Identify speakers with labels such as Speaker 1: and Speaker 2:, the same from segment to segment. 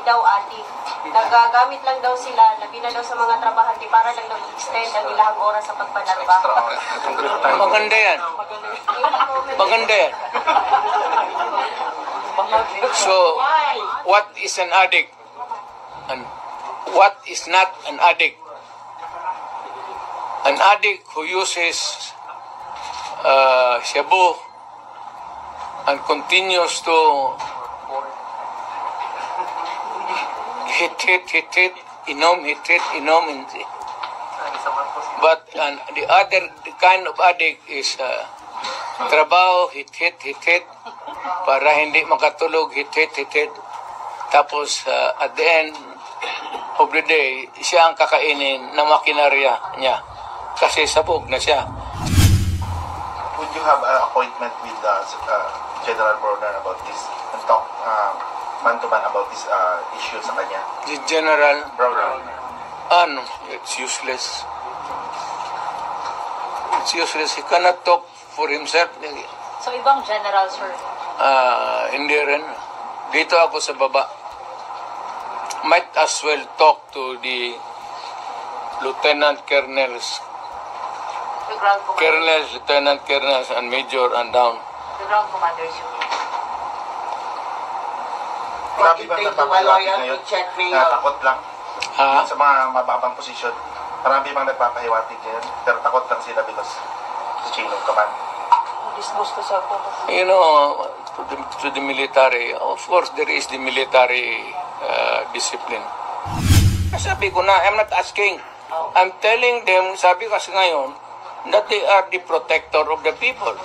Speaker 1: daw adik. Nagagamit lang daw sila, labi na daw sa mga trabahante para lang daw i-extend ang ilang oras sa pagpanarba.
Speaker 2: Maganda yan. Maganda yan. So, what is an addict? And what is not an addict? An addict who uses shabu and continues to hit, inom. But the other kind of addict is trabaho, hit, para hindi makatulog, hit. Tapos at the end of the day, siya ang kakainin ng makinarya niya kasi sabog na siya.
Speaker 3: Would you have an appointment with the General Broder about this and talk man-to-man about this issue sa kanya?
Speaker 2: The General
Speaker 3: Broder.
Speaker 2: It's useless. It's useless. He cannot talk for himself.
Speaker 1: So, ibang general, sir?
Speaker 2: Hindi rin. Dito ako sa baba. Might as well talk to the Lieutenant Colonels.
Speaker 1: The ground commander.
Speaker 2: Colonels, Lieutenant Colonels, and Major and down.
Speaker 1: The ground commanders, you mean?
Speaker 3: Grabe ba nagpapahiwatig ngayon? Takot lang
Speaker 2: Ha?
Speaker 3: sa mga mababang posisyon. Marami bang nagpapahiwatig ngayon? Pero takot lang sila because sa chain of command.
Speaker 2: You know, to the military, of course, there is the military discipline. Sabi ko na, I'm not asking. I'm telling them, sabi kasi ngayon, that they are the protector of the people.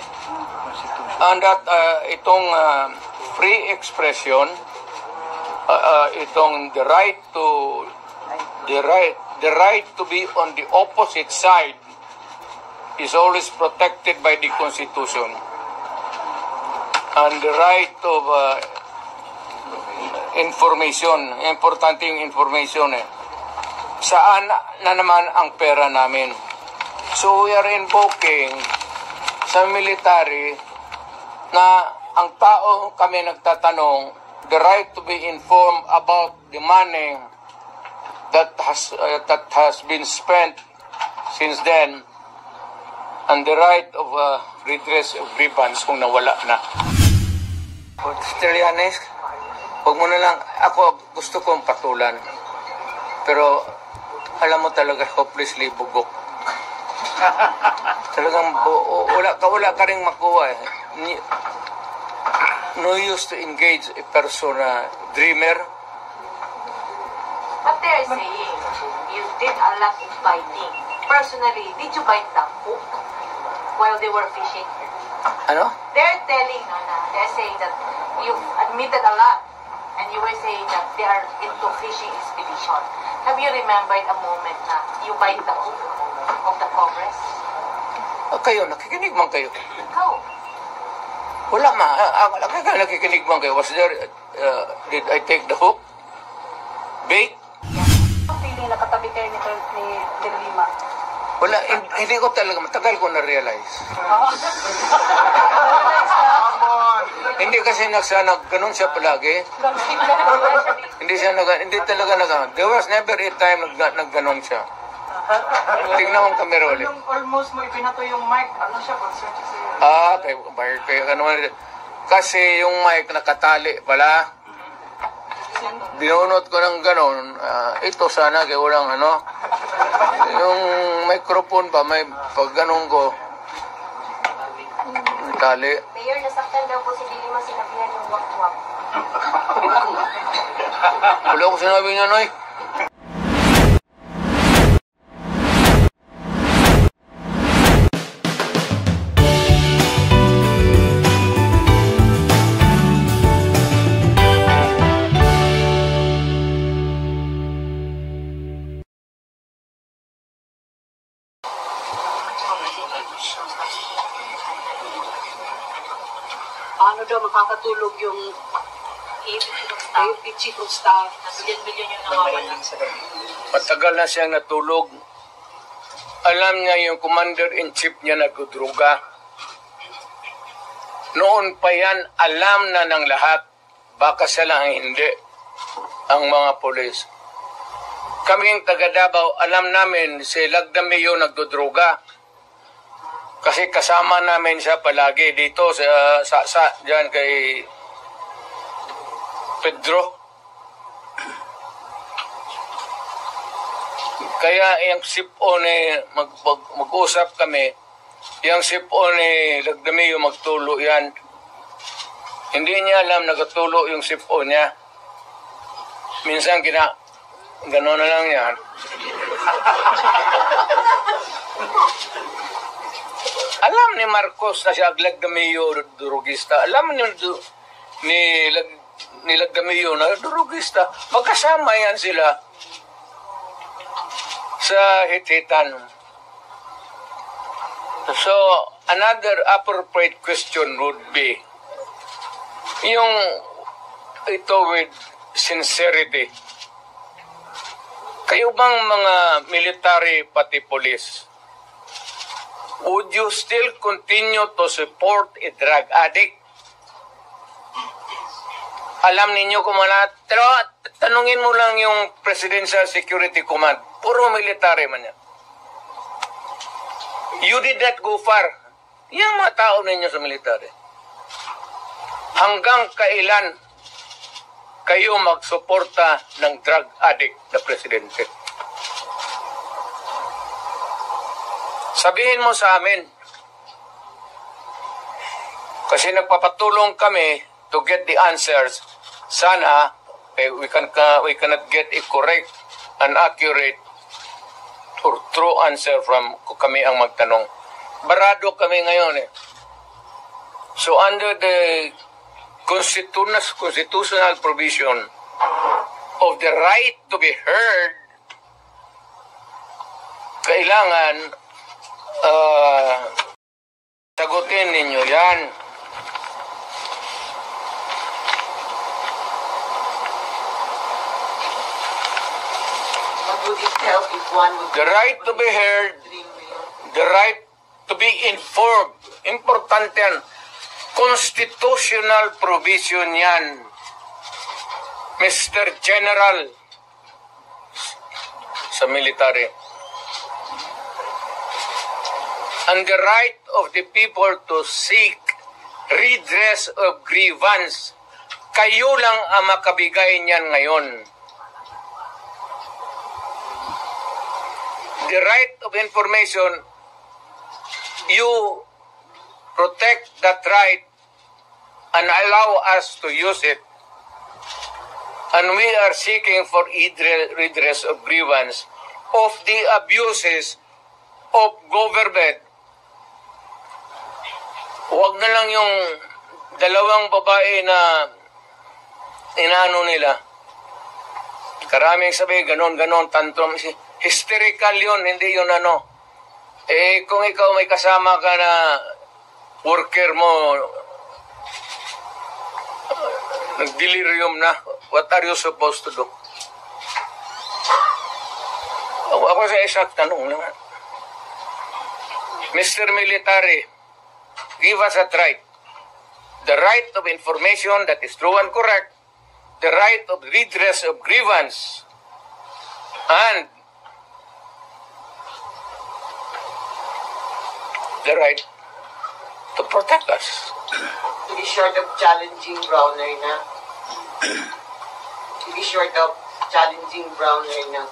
Speaker 2: And that itong free expression, itong the right to be on the opposite side is always protected by the Constitution. And the right of information, importante yung information Saan na naman ang pera namin? So we are invoking sa military na ang tao kami nagtatanong, the right to be informed about the money that has been spent since then, and the right of redress of grievance kung nawala na. Trillanes, huwag mo na lang, ako gusto kong patulan. Pero alam mo talaga, hopelessly bugok. Talagang wala ka rin makuha No use to engage a person, dreamer.
Speaker 1: But they're saying you did a lot of biting. Personally, did you bite the hook while they were fishing?
Speaker 2: Ano?
Speaker 1: They're saying that you admitted a lot, and you were saying that they are into fishing expedition. Have you remembered a moment na you bite the hook of the Congress?
Speaker 2: Kayo, nakikinig man kayo.
Speaker 1: Ikaw.
Speaker 2: Wala nakikinig man kayo. Was there, did I take the hook? Bait?
Speaker 1: Feeling nakatabi kayo ni De Lima.
Speaker 2: Wala, hindi ko talaga, matagal ko na-realize. Hindi kasi ganun siya palagi. Hindi talaga there was never a time nagganon siya. Tingnan mong kamera ulit.
Speaker 4: Almost mo ipinato yung mic, ano siya, concern siya.
Speaker 2: Kasi yung mic nakatali pala. Binunot ko ng ganon. Ito sana kaya walang yung microphone ba, may pag ganon ko. Tali.
Speaker 1: Mayor, nasaktan daw po si De Lima, sinabihan yung wak-wak.
Speaker 2: Wala ko sinabi niya, Noy.
Speaker 4: Paano daw makakatulog yung chief of staff?
Speaker 1: Bilyon yung nawawala.
Speaker 2: Matagal na siyang natulog. Alam niya yung commander-in-chief niya nagdudruga. Noon pa yan, alam na ng lahat. Baka siya lang hindi. ang mga polis. Kaming taga Davao, alam namin si Lagdamio nagdodroga. Kasi kasama namin siya palagi dito sa diyan kay Pedro. Kaya yung sipon mag-usap kami, yung sipon Lagdamio magtulo yan. Hindi niya alam nagatulo yung sipon niya. Minsan gano'n na lang yan. Alam ni Marcos na siya Lagdamio durugista. Alam ni Lagdamio na durugista. Magkasama yan sila sa hit-hitan. So, another appropriate question would be, yung ito with sincerity. Kayo bang mga military pati police, would you still continue to support a drug addict? Alam ninyo kung pero tanungin mo lang yung Presidential Security Command. Puro military man yan. You did not go far. Yung mga tao ninyo sa military. Hanggang kailan kayo magsuporta ng drug addict na presidente? Sabihin mo sa amin. Kasi nagpapatulong kami to get the answers. Sana we cannot get a correct and accurate or true answer from kami ang magtanong. Barado kami ngayon eh. So under the constitutional provision of the right to be heard, kailangan sagutin ninyo yan.
Speaker 4: would it help if one would...
Speaker 2: The right to be heard, the right to be informed. Importante yan. Constitutional provision yan. Mr. General sa military. And the right of the people to seek redress of grievance. Kayo lang ang makabigay niyan ngayon. The right of information, you protect that right and allow us to use it. And we are seeking for redress of grievance of the abuses of government. Huwag na lang yung dalawang babae na inaano nila. Karaming sabi, ganon, tantrum. Hysterical yun, hindi yun ano. Eh, kung ikaw may kasama ka na worker mo, nag-delirium na, what are you supposed to do? Ako sa isang tanong naman. Mr. Military, give us a right. The right of information that is true and correct, the right of redress of grievance, and the right to protect us.
Speaker 4: To be short of challenging Browner na. To be short of challenging Browner na.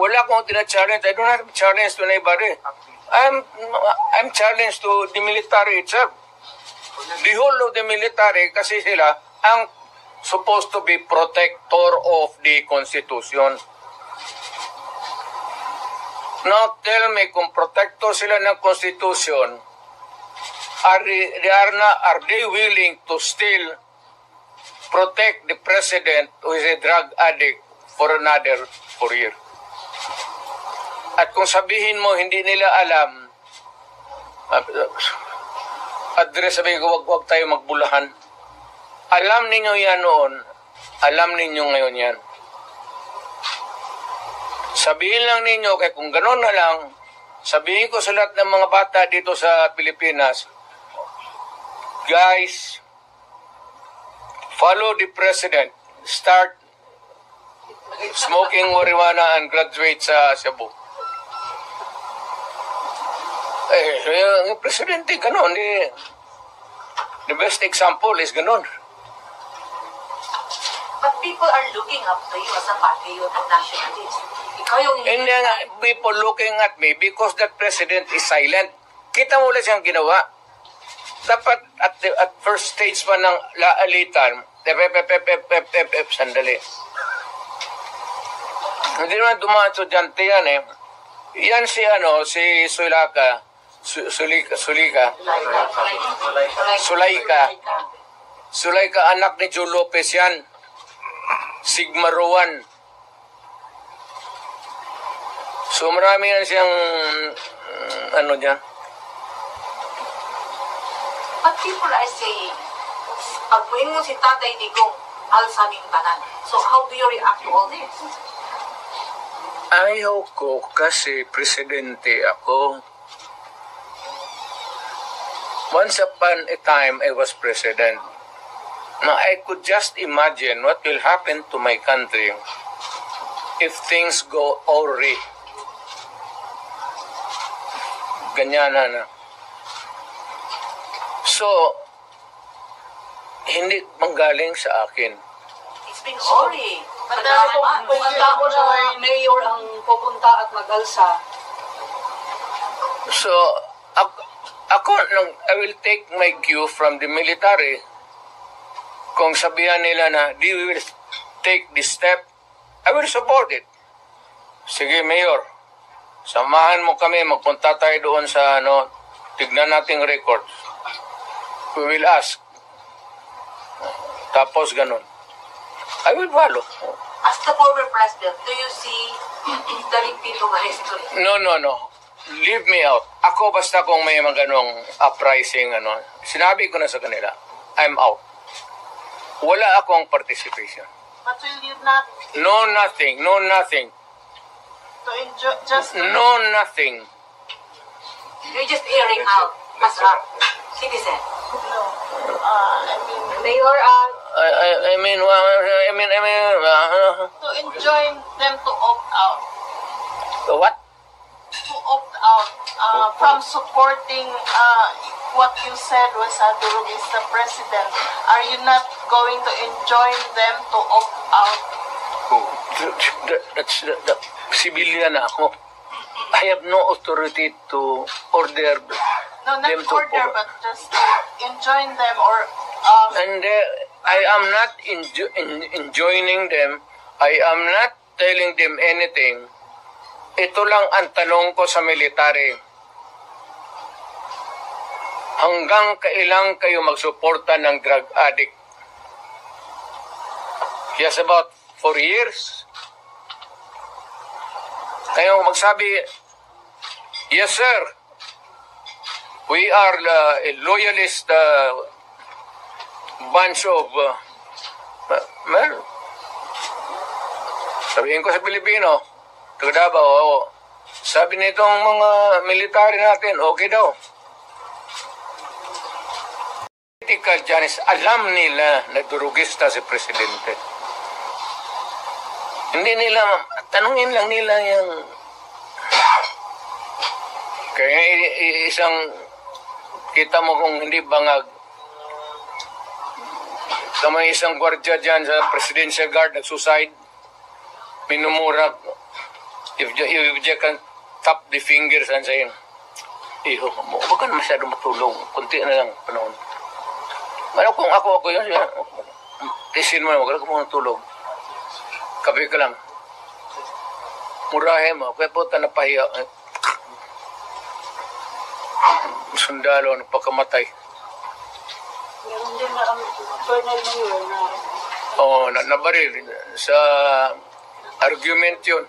Speaker 2: Wala akong tina-challenge. I don't have to challenge to anybody. I'm challenged to the military itself. The whole of the military, kasi sila ang supposed to be protector of the Constitution. Now tell me, kung protector sila ng Constitution, are they willing to still protect the president who is a drug addict for another 4 years? At kung sabihin mo, hindi nila alam, address, sabihin ko, wag tayo magbulahan. Alam ninyo yan noon, alam ninyo ngayon yan. Sabihin lang ninyo, kaya kung gano'n na lang, sabihin ko sa lahat ng mga bata dito sa Pilipinas, guys, follow the president. Start smoking marijuana and graduate sa Cebu. Yung presidente, ganun. The best example is ganun.
Speaker 1: But people are looking up to you as a patriot and nationalist. Ikaw yung
Speaker 2: And people looking at me because that president is silent. Kita mo ulit siyang ginawa. Dapat at first stage pa ng laalitan, sandali. Hindi naman dumaan estudyante yan eh. Yan si Sulaika, anak ni Joe Lopez yan. Sigma Rowan. So marami yan siyang dyan.
Speaker 1: But people are saying, pag mo si Tatay Digong, alsaming tanan. So how do you react to all this?
Speaker 2: Ayaw ko kasi presidente ako. Once upon a time, I was president. Now, I could just imagine what will happen to my country if things go awry. Ganyan na. So, hindi manggaling sa akin.
Speaker 1: It's been sorry.
Speaker 5: Madami kung ko na mayor ang pupunta at mag-alsa.
Speaker 2: So, I will take my cue from the military. Kung sabihan nila na they will take this step, I will support it. Sige, Mayor, samahan mo kami, magpunta tayo doon sa tignan nating records. We will ask. Tapos ganun. I will follow.
Speaker 1: As the former president, do you see the repeat of history?
Speaker 2: No. Leave me out. Ako basta kung may mga ganong uprising, sinabi ko na sa kanila, I'm out. Wala akong participation.
Speaker 5: But will you not
Speaker 2: No nothing.
Speaker 5: to enjoy just
Speaker 2: No nothing.
Speaker 1: You're just airing out as a citizen.
Speaker 5: no? Mayor, to enjoin them to opt out.
Speaker 2: What?
Speaker 5: To opt out from supporting what you said was Durug is the president. Are you not going to enjoin them to opt out?
Speaker 2: That's civilian na ako. I have no authority to order
Speaker 5: No, not
Speaker 2: them to
Speaker 5: order, but just to enjoin them or
Speaker 2: and I am not enjoining them. I am not telling them anything. Ito lang ang tanong ko sa military. Hanggang kailan kayo magsuporta ng drug addict? Yes, about 4 years. Kayo magsabi, yes sir, we are a loyalist bunch of well, sabihin ko sa Pilipino, taga Davao, sabi nitong mga military natin, okay daw. Political dyan is alam nila na durugista si Presidente. Hindi nila, tanungin lang nila yung kaya isang kita mo kung hindi bangag kamay isang gwardiya dyan sa Presidential Guard nag-suicide, minumura, if you can tap the fingers and say, iho mo, huwag ka na masyado matulog, kunti na lang panahon. Ano kung ako yun, tisin mo, huwag ka muna tulog. Kapi ka lang. Murahin mo, kaya po napahiya. Sundalo, nagpakamatay.
Speaker 5: meron din na ang Colonel Mayor na
Speaker 2: Oo, nabaril. Sa argument yun.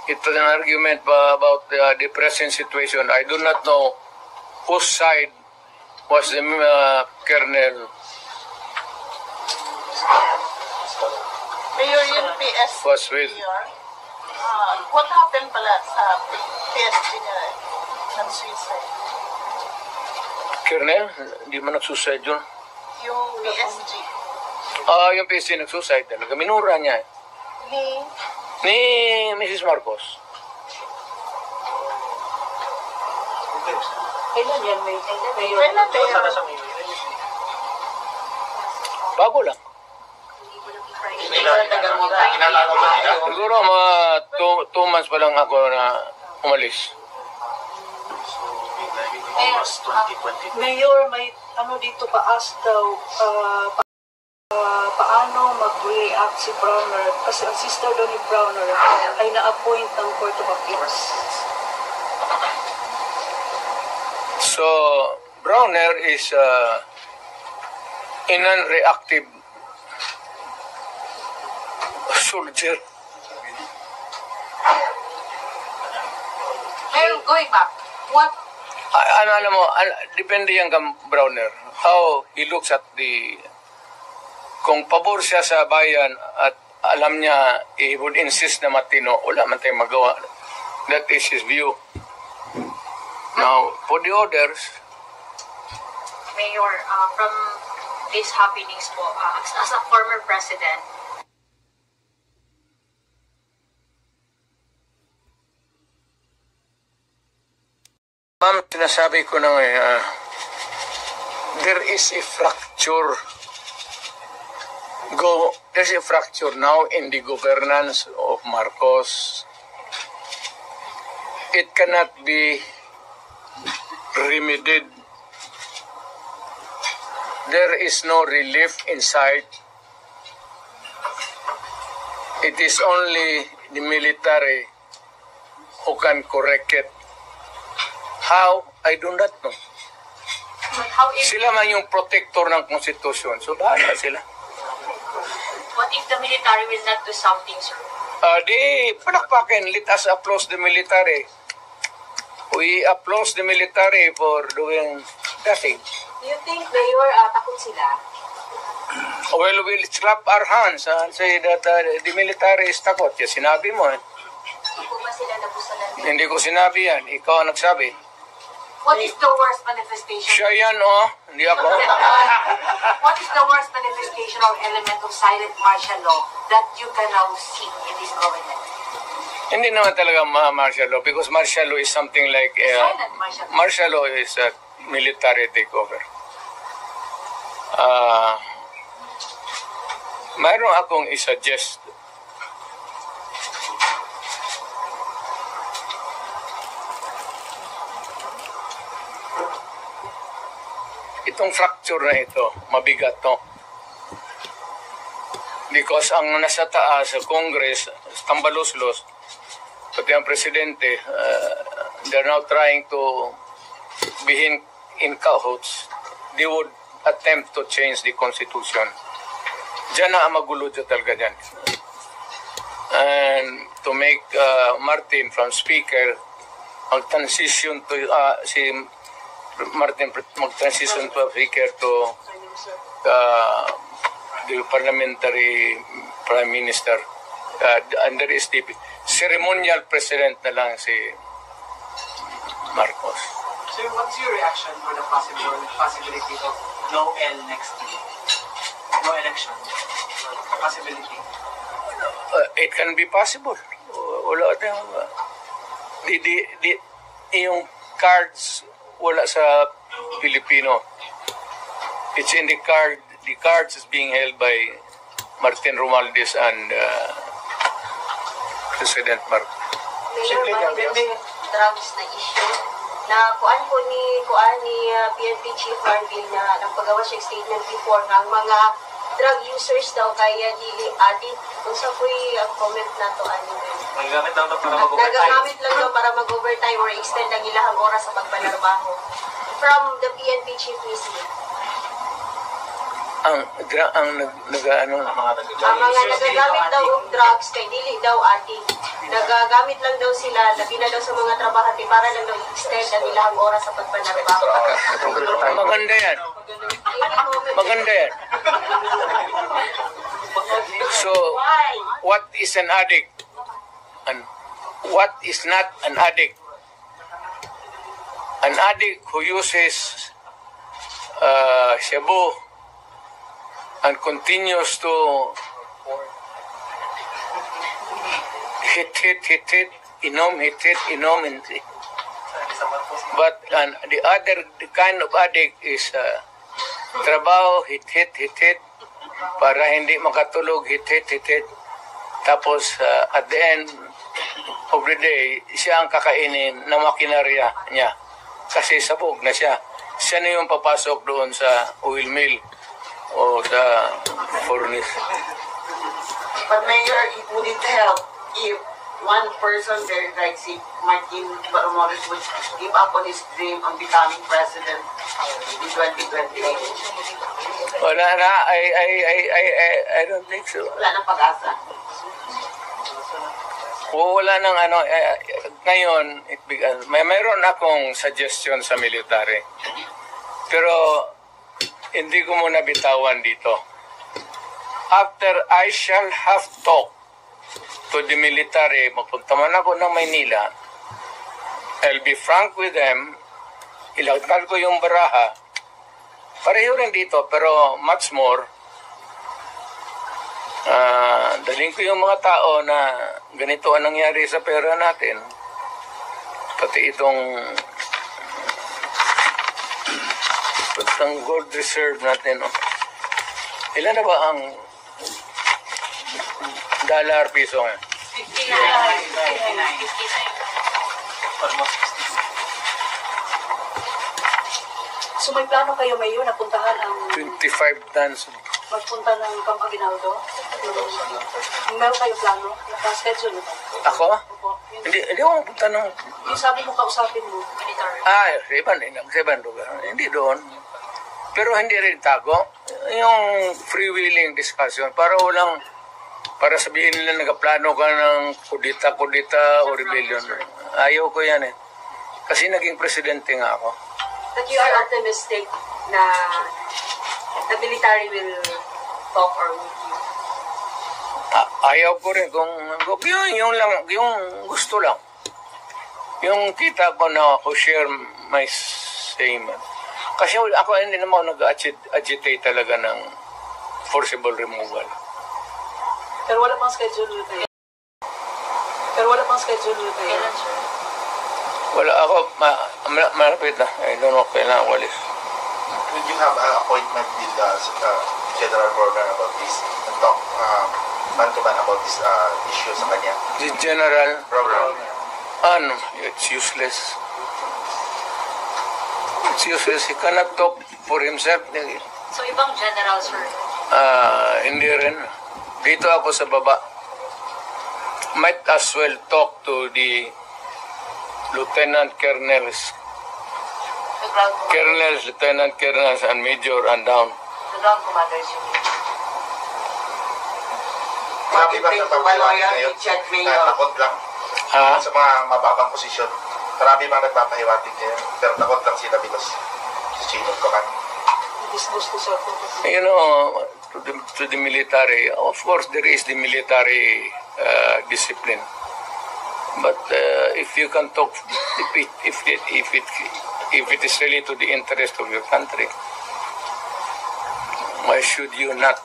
Speaker 2: Ito an argument about the present situation. I do not know whose side was the Colonel.
Speaker 5: Mayor yung PS
Speaker 2: Was with.
Speaker 5: Mayor. What happened pala sa PSG niya ng suicide?
Speaker 2: Colonel, hindi man nagsuicide yun.
Speaker 5: Yung PSG.
Speaker 2: Yung PC nagsuicide talaga. Minura niya. Ni Mrs. Marcos.
Speaker 1: Kailan yan, Mayor?
Speaker 5: Kailan, Mayor?
Speaker 2: Bago lang. Siguro mga 2 months pa lang ako na umalis.
Speaker 6: Mayor, may ano dito paas daw, paano mag-react si Browner kasi ang sister daw ni Browner ay na-appoint ng Court of Appeals.
Speaker 2: So, Browner is a non-reactive soldier.
Speaker 1: Mayor, going back, what
Speaker 2: Alam mo, depende yan kang Browner. How he looks at the... Kung pabor siya sa bayan at alam niya, he would insist na matino, wala man tayong magawa. That is his view. Now, for the others,
Speaker 7: Mayor, from these happenings po, as a former president,
Speaker 2: ma'am, sinasabi ko na there is a fracture. There's a fracture now in the governance of Marcos. It cannot be remedied. There is no relief in sight. It is only the military who can correct it. How? I do not know.
Speaker 7: but how if,
Speaker 2: Sila man yung protector ng konstitusyon. So, bahala sila.
Speaker 7: what if the military will not do something, sir?
Speaker 2: Di palakpakin. Let us applaud the military. We applaud the military for doing nothing.
Speaker 1: do you think, Mayor, takot sila?
Speaker 2: Well, we'll slap our hands and say that the military is takot. Yes, sinabi mo eh.
Speaker 7: Hindi po ba sila nabusalan?
Speaker 2: Hindi ko sinabi yan. Ikaw ang nagsabi.
Speaker 1: What is the worst manifestation?
Speaker 2: Siya yan, oh. Hindi ako.
Speaker 1: What is the worst manifestation or element of silent martial law that you can now see in this government?
Speaker 2: Hindi naman talaga martial law because martial law is something like...
Speaker 1: Silent martial law.
Speaker 2: martial law is a military takeover. Mayroon akong i-suggest. Itong fracture na ito, mabigat to. Because ang nasa taas sa Congress, tambalos-los, pati ang presidente, they're now trying to be in cahoots. They would attempt to change the constitution. Diyan na ang magulo dyan talaga dyan. And to make Martin from speaker, mag-transition to, si Martin mag-transition to speaker to the parliamentary prime minister. And there is the ceremonial president na lang si Marcos.
Speaker 8: Sir, what's your reaction for the possibility of no L next year? No election. Possibility.
Speaker 2: It can be possible. Wala yung cards wala sa Filipino. It's in the card. The cards is being held by Martin Romualdez and President Marcos.
Speaker 7: Mayor, may drugs na issue na kuan ni PNP Chief Marvin na nagpagawa siya statement before ng mga drug users daw kaya dili addict. Kung sa po'y comment na to
Speaker 8: Nagagamit lang ito para mag-overtime.
Speaker 7: nagagamit lang daw para mag-overtime or extend ang ilahang oras sa pagpanarbaho. From the PNP Chief mismo.
Speaker 2: Ang nagagamit
Speaker 7: Ang mga nagagamit daw og drugs kay dili daw addict. Nagagamit lang daw sila, labi na daw sa mga trabahante para lang daw extend ang ilahang oras sa pagpanarbaho.
Speaker 2: Maganda yan. Maganda yan. So, what is an addict? And what is not an addict? An addict who uses shabu and continues to hit, inom, and but the other kind of addict is trabaho, hit, para hindi makatulog, hit. Tapos at the end of the day, siya ang kakainin ng makinarya niya. Kasi sabog na siya. Siya na yung papasok doon sa oil mill o sa furnace.
Speaker 4: But Mayor, it wouldn't help if one person there, like si Martin Baromores, would give up on his dream on becoming president in 2028.
Speaker 2: Wala na, I don't think so.
Speaker 4: Wala nang pag-asa.
Speaker 2: Wala nang ngayon, mayroon akong suggestion sa military. Pero hindi ko muna bitawan dito. After I shall have talked to the military, magpunta man ako ng Maynila, I'll be frank with them, ilagtal ko yung baraha, pareho rin dito, pero much more, daling ko yung mga tao na ganito ang nangyari sa pera natin, pati itong gold reserve natin. Ilan na ba ang dollar piso ngayon?
Speaker 1: 59.
Speaker 6: So may plano kayo Mayor na puntahan ang
Speaker 2: 25 tons.
Speaker 6: magpunta ng Camp Aguinaldo? Meron kayo plano? Naka-schedule ito?
Speaker 2: Ako? Hindi ako punta ng...
Speaker 6: Yung sabi mo kausapin mo.
Speaker 2: Sa ibang lugar. Hindi doon. Pero hindi rin tago. Yung freewheeling discussion, para sabihin nila nagaplano ka ng kudita o rebellion. Ayaw ko yan eh. Kasi naging presidente nga ako.
Speaker 7: But you are optimistic na the military will talk or with you?
Speaker 2: Ayaw ko rin kung yung gusto lang. Yung kita ko na ako share my same. Kasi ako hindi naman nag-agitate talaga ng forcible removal.
Speaker 6: Pero wala pang schedule kayo.
Speaker 1: Kailan, sir?
Speaker 2: Wala ako, malapit na. I don't know kailan walis.
Speaker 3: Will you have an appointment with the General Gordon about this and talk man-to-man about this issue sa kanya?
Speaker 2: The general,
Speaker 3: Program.
Speaker 2: it's useless. It's useless. He cannot talk for himself.
Speaker 1: So, ibang general, sir.
Speaker 2: Hindi rin. Dito ako sa baba. Might as well talk to the lieutenant colonels,
Speaker 1: The ground
Speaker 2: colonels, lieutenant colonels, and major and down.
Speaker 1: the ground commanders, you mean?
Speaker 3: Marami bang
Speaker 4: Bakit
Speaker 3: nagpapahiwatig
Speaker 4: loyalty
Speaker 3: ngayon?
Speaker 4: check, Mayor?
Speaker 3: Takot lang.
Speaker 2: Ha?
Speaker 3: Sa mga mababang posisyon. Marami bang nagpapahiwatig ngayon? Pero takot lang sila because chain of command.
Speaker 6: Disgusto sa ako.
Speaker 2: You know, to the military, of course, there is the military discipline. But if you can talk, if it is really to the interest of your country, why should you not?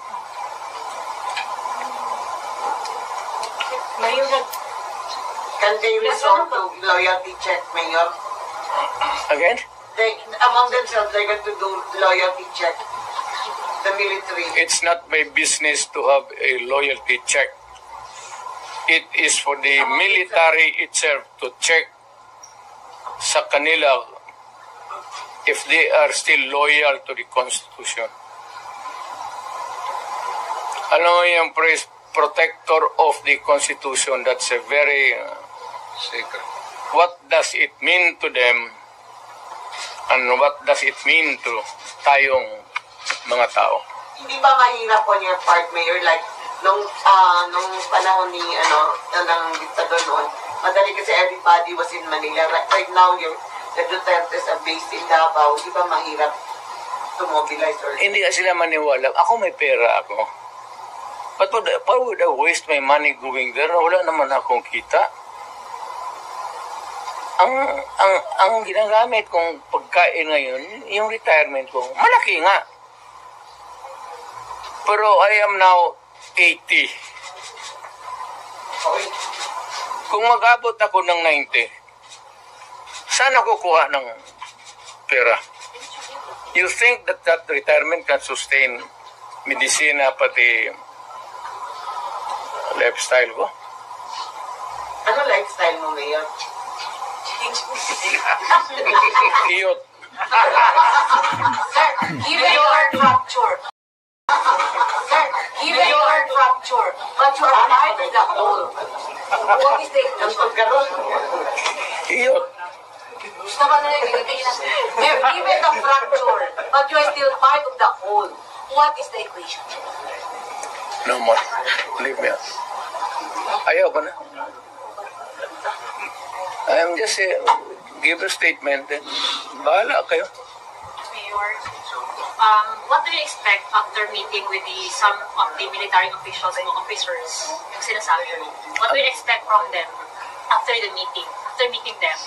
Speaker 6: Mayor,
Speaker 4: Can they resort to loyalty check, Mayor?
Speaker 2: Again?
Speaker 4: Among themselves, they're going to do loyalty check. The military.
Speaker 2: It's not my business to have a loyalty check. It is for the military itself to check sa kanila if they are still loyal to the Constitution. Alam mo yung protector of the Constitution, that's a very sacred. What does it mean to them and what does it mean to tayong mga tao?
Speaker 4: Hindi ba mahirap on your part, Mayor? Like, nung panahon ni, ng diktador noon, madali kasi everybody was in Manila. Right now, the Dutertes are based in Davao. Di ba mahirap to mobilize or...
Speaker 2: Hindi ka sila maniwala. Ako may pera ako. But why would I waste my money going there? Wala naman akong kita. Ang ginagamit kong pagkain ngayon, yung retirement ko, malaki nga. Pero I am now 80.
Speaker 4: Okay.
Speaker 2: Kung mag-abot ako ng 90, saan ako kuha ng pera? You think that retirement can sustain medisina pati lifestyle ko?
Speaker 4: Ano lifestyle mo ngayon?
Speaker 2: Iyot.
Speaker 1: Sir, even your fracture. Sir, even your fracture, but you are part of the whole. What is the
Speaker 4: Ang pagkaroon?
Speaker 2: Iyot.
Speaker 1: Gusto ka na yung even the fracture, but you are still part of the whole. What is the equation?
Speaker 2: No more. Leave me out. Ayaw ko na. I am just give a statement. Bahala kayo.
Speaker 9: Mayor, what do you expect after meeting with some of the military officials and officers? Yung sinasabi mo. What do you expect from them after the meeting? After meeting them?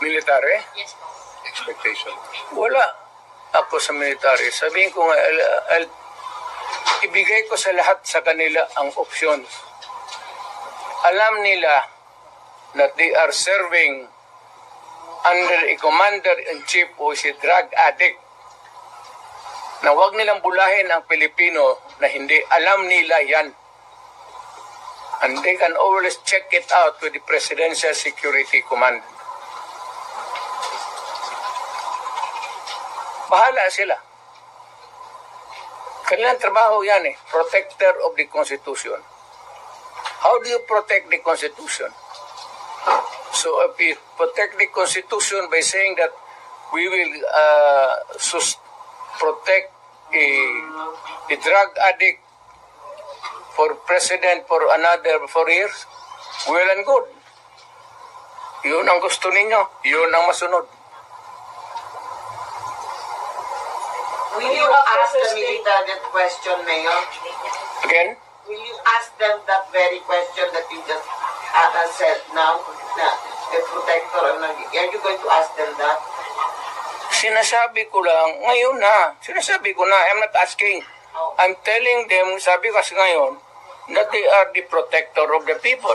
Speaker 2: Military?
Speaker 9: Yes po.
Speaker 2: Expectation. Wala ako sa military. Sabihin ko nga, ibigay ko sa lahat sa kanila ang options. Alam nila that they are serving under a commander-in-chief who is a drug addict. Na huwag nilang bulahin ang Pilipino na hindi alam nila yan. And they can always check it out with the Presidential Security Command. Bahala sila. Kanilang trabaho yan protector of the Constitution. How do you protect the Constitution? So if we protect the Constitution by saying that we will protect a drug addict for president for another 4 years, well and good. Yun ang gusto ninyo. Yun ang masunod.
Speaker 4: Will you ask the military that question, Mayor?
Speaker 2: Again?
Speaker 4: Will you ask them that very question that you just said now? Na the protector, are you going to ask them that?
Speaker 2: Sinasabi ko lang, ngayon na. Sinasabi ko na, I'm not asking. I'm telling them, sabi kasi ngayon, that they are the protector of the people.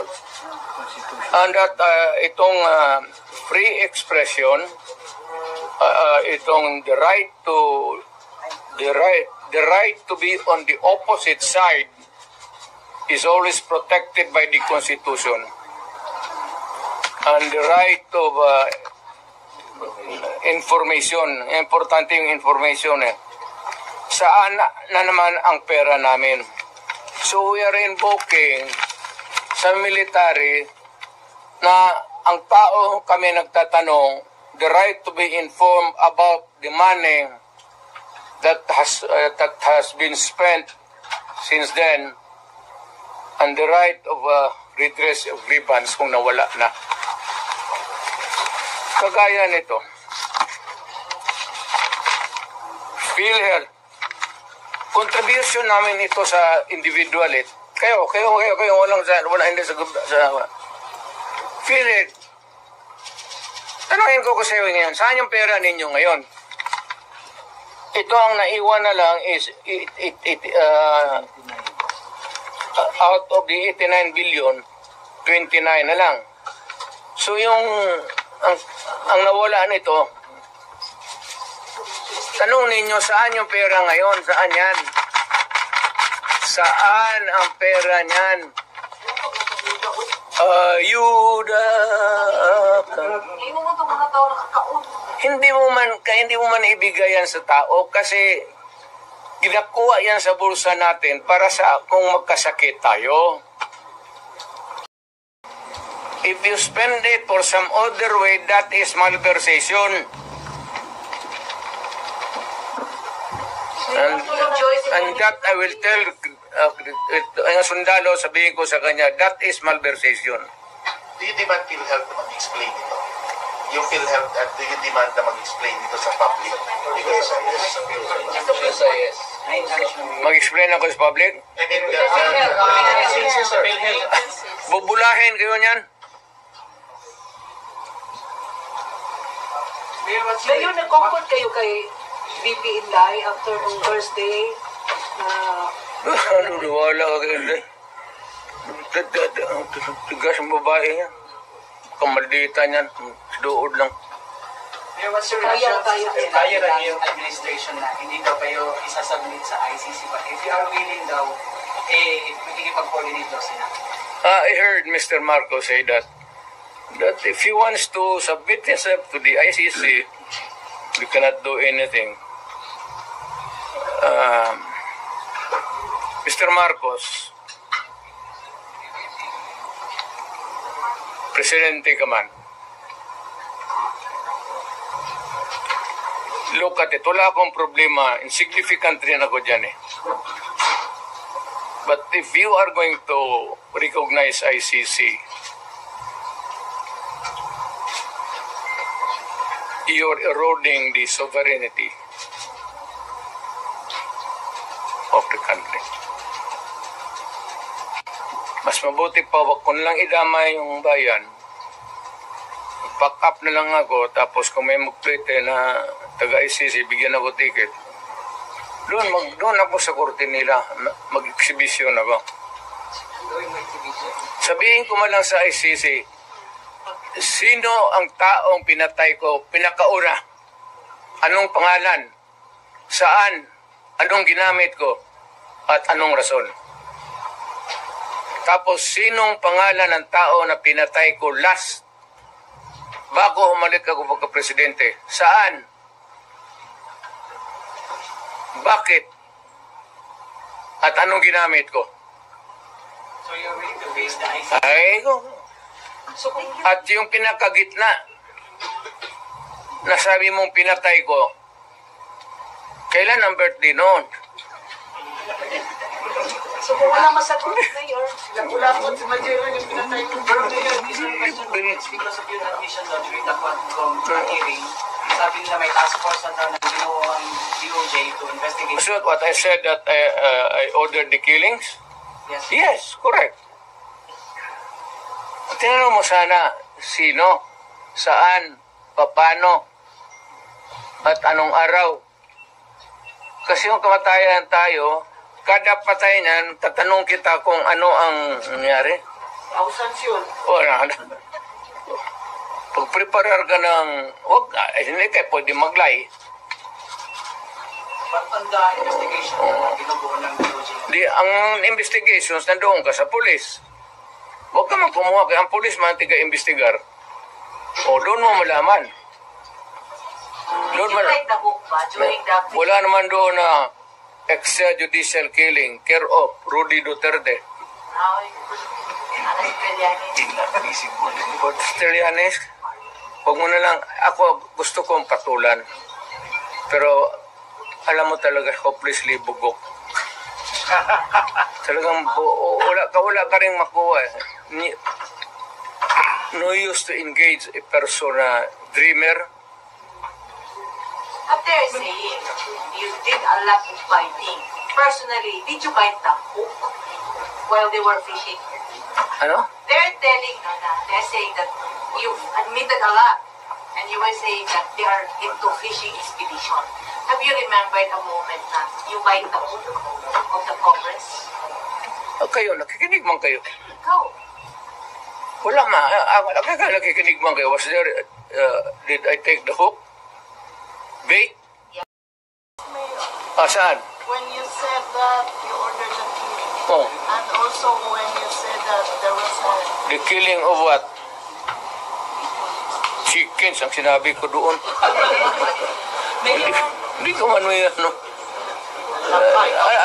Speaker 2: And that itong free expression, itong the right to be on the opposite side is always protected by the Constitution. And the right of information, importante yung information Saan na naman ang pera namin? So we are invoking sa military na ang tao kami nagtatanong, the right to be informed about the money that has been spent since then, and the right of redress of grievance kung nawala na. Kagaya nito, PhilHealth, contribution namin ito sa individual. Kayo, wala hindi sa PhilHealth. Tanungin ko sa iyo ngayon, saan yung pera ninyo ngayon? Ito ang naiwan na lang is out of the 89 billion, 29 na lang. So yung ang nawala nito, tanong ninyo saan yung pera ngayon? Saan yan? Saan ang pera niyan? Ayuda ka. Hindi mo man ibigay yan sa tao kasi ginakuha yan sa bulsa natin para sa kung magkasakit tayo. If you spend it for some other way, that is malversation. And that I will tell ang sundalo, sabihin ko sa kanya, that is malversation.
Speaker 3: Do you demand PhilHealth na mag-explain ito? Yung PhilHealth, do you demand na mag-explain ito sa public?
Speaker 2: Yes. Mag-explain ako sa public?
Speaker 3: I mean,
Speaker 2: Bubulahin kayo niyan?
Speaker 6: Ngayon, nag-comfort kayo kay VP Inday after nung Thursday na
Speaker 2: Wala ka kayo. Tigas ang babae yan. Napakamalita niyan. Dood lang.
Speaker 8: Mayor, what's your
Speaker 6: Kaya-
Speaker 8: reaction
Speaker 6: kaya-
Speaker 8: sa sinabi ng administration na hindi daw kayo isasubmit sa ICC, but if you are willing daw, makikipag-coordinate daw sila.
Speaker 2: I heard Mr. Marcos say that if he wants to submit himself to the ICC, we cannot do anything. Mr. Marcos, Presidente ka man, look at it, wala akong problema, insignificant rin ako dyan eh. But if you are going to recognize ICC, you're eroding the sovereignty of the country. Mas mabuti pa, wag ko lang idamay yung bayan. Pack up na lang ako, tapos kung may magplete na taga-ICC, bigyan ako ticket. Doon ako sa korte nila, mag-exhibition ako. Sabihin ko man lang sa ICC, sino ang taong pinatay ko, pinakaura? Anong pangalan? Saan? Anong ginamit ko? At anong rason? Tapos, sinong pangalan ng tao na pinatay ko last? Bago umalik ako pagka-presidente. Saan? Bakit? At anong ginamit ko?
Speaker 8: So you're willing to face the ICC?
Speaker 2: Ay, ko. At yung pinakagitna, nasabi mong pinatay ko, kailan ang birthday noon?
Speaker 6: So kung wala masagot, Mayor,
Speaker 4: Wala po si Majero yung pinatay ko.
Speaker 8: Pero Mayor, isang question it's because of your admission daw during the Quadcom hearing. Sabi nila may task force na daw na ginawa ang DOJ to investigate.
Speaker 2: So what I said that I ordered the killings?
Speaker 8: Yes.
Speaker 2: Yes, correct. Tinanong mo sana sino, saan, paano, at anong araw. Kasi yung kamatayan tayo, kada patay niyan, tatanong kita kung ano ang nangyari.
Speaker 4: Thousands yun.
Speaker 2: Wala na. Pag-preparar ka ng, hindi kayo pwede maglay.
Speaker 8: But on the investigation na ginubuo ng DOJ,
Speaker 2: Ang investigations, nandoon ka sa pulis. Huwag ka magkumuha kay ang pulis man tiga-investigar. O doon mo malaman.
Speaker 1: Did you write the book ba during the...
Speaker 2: Wala naman doon na extrajudicial killing, care of Rudy Duterte. Australianis, huwag mo na lang, ako gusto kong patulan. Pero alam mo talaga, hopelessly bugok. Talagang wala ka rin makuha. No use to engage a person na dreamer.
Speaker 1: But they're saying you did a lot of biting. Personally, did you bite the hook while they were fishing?
Speaker 2: Ano?
Speaker 1: They're saying that you've admitted a lot, and you were saying that they are into fishing expedition. Have you remembered a moment na you bite the hook of the Congress?
Speaker 2: Kayo, nakikinig man kayo.
Speaker 1: Ikaw.
Speaker 2: Wala nakikinig man kayo. Was there, did I take the hook? Bait? Saan?
Speaker 5: When you said that you ordered the killing,
Speaker 2: Oh,
Speaker 5: and also when you said that there was a
Speaker 2: the killing of what? Chickens, ang sinabi ko doon. Hindi ko man may ano.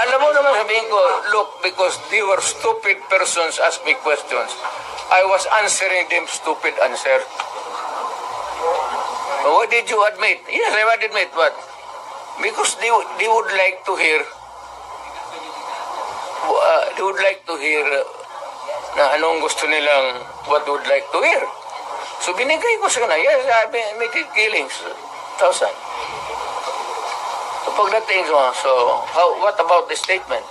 Speaker 2: Alam mo naman sabihin ko, look, because they were stupid persons ask me questions. I was answering them stupid answer. What did you admit? Yes, I would admit what? Because they would like to hear na anong gusto nilang what would like to hear. So binigay ko sa kanila, yes, I made killings, 1,000. So pagdating mo, so what about the statement?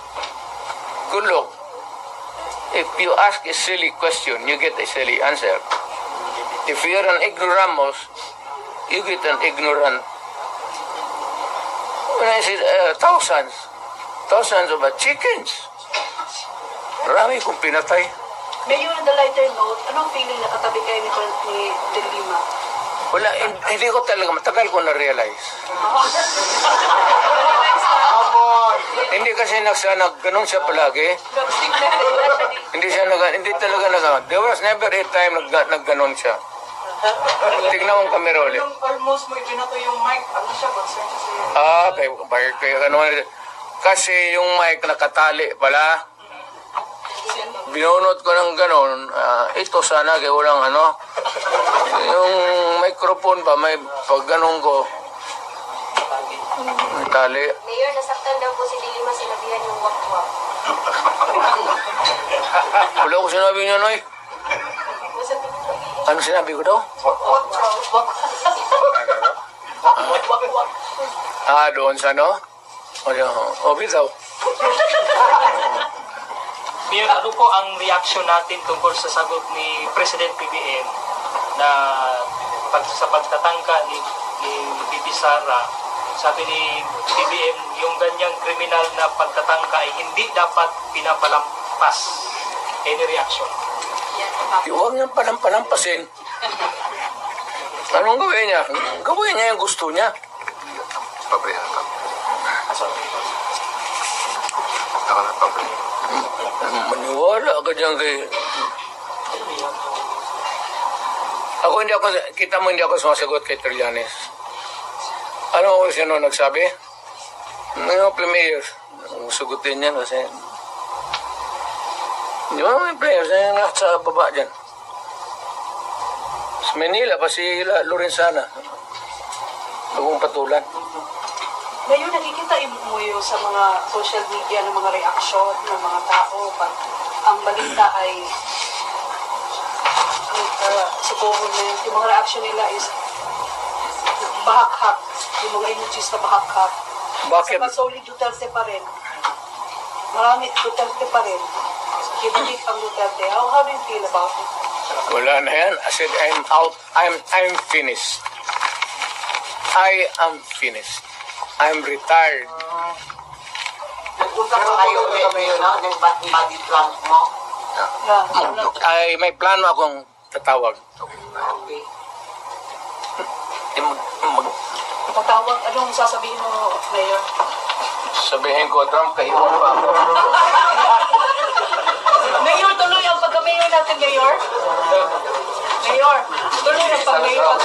Speaker 2: Good look. If you ask a silly question, you get a silly answer. If you're an ignoramus, you get an ignorant. When I said thousands of chickens. Marami kong pinatay.
Speaker 6: Mayor, on the lighter note, anong feeling na katabi kayo ni De Lima?
Speaker 2: Wala, hindi ko talaga, matagal ko na-realize. Hindi kasi nagganon siya palagi. Hindi talaga there was never a time nagganon siya. Tignan mo ang kamera ulit.
Speaker 8: Yung almost mo ibinato yung mic, ano siya, concern siya siya.
Speaker 2: Kaya ano, kasi yung mic nakatali pala. Binunot ko ng ganon, ito sana kaya walang ano, yung microphone ba, may pag ganon ko, may tali.
Speaker 7: Mayor, nasaktan daw po si De Lima, sinabihan yung wak-wak.
Speaker 2: Wala ko sinabi niya, Noy. Ano sinabi ko daw? Doon sa ano? O, bitaw.
Speaker 10: Mayor, ano po ang reaction natin tungkol sa sagot ni President PBM na sa pagtatangka ni Bibi Sara, sabi ni PBM, yung ganyang kriminal na pagtatangka ay hindi dapat pinapalampas. Any reaction?
Speaker 2: Huwag niyang palampasin. Anong gawin niya? Gawin niya yung gusto niya. Maniwala ka dyan kay... Kita mo hindi ako sumasagot kay Trillanes. Ano ako siya nagsabi? Ngayon, Mayor, sugutin niya kasi... Di ba may players na lahat sa baba dyan? Sa Manila, pa si Lorenzana. Bagong patulan.
Speaker 6: Ngayon, nakikita mo yun sa mga social media ng mga reaksyon ng mga tao. Ang balita ay sa government, yung mga reaksyon nila is bahakhak. Yung mga emojis na bahakhak.
Speaker 2: Bakit?
Speaker 6: Sa solid Duterte pa rin. Marami Duterte pa rin. Kibalik ang Duterte. How do you feel about it?
Speaker 2: Wala na yan. I said, I'm out. I'm finished. I am finished. I'm retired.
Speaker 4: Nag-usap pa kayo Mayor, no? Ng body plan mo?
Speaker 2: Ay, may plano akong tatawag.
Speaker 4: Okay.
Speaker 6: Tatawag, anong sasabihin mo, Mayor?
Speaker 2: Sabihin ko, Trump, kahiwan pa ako.
Speaker 6: Mayor, tuloy ang pagka-mayor natin, Mayor. Mayor, tuloy ang pag-mayor.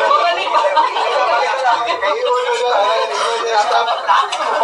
Speaker 6: Bumalik pa.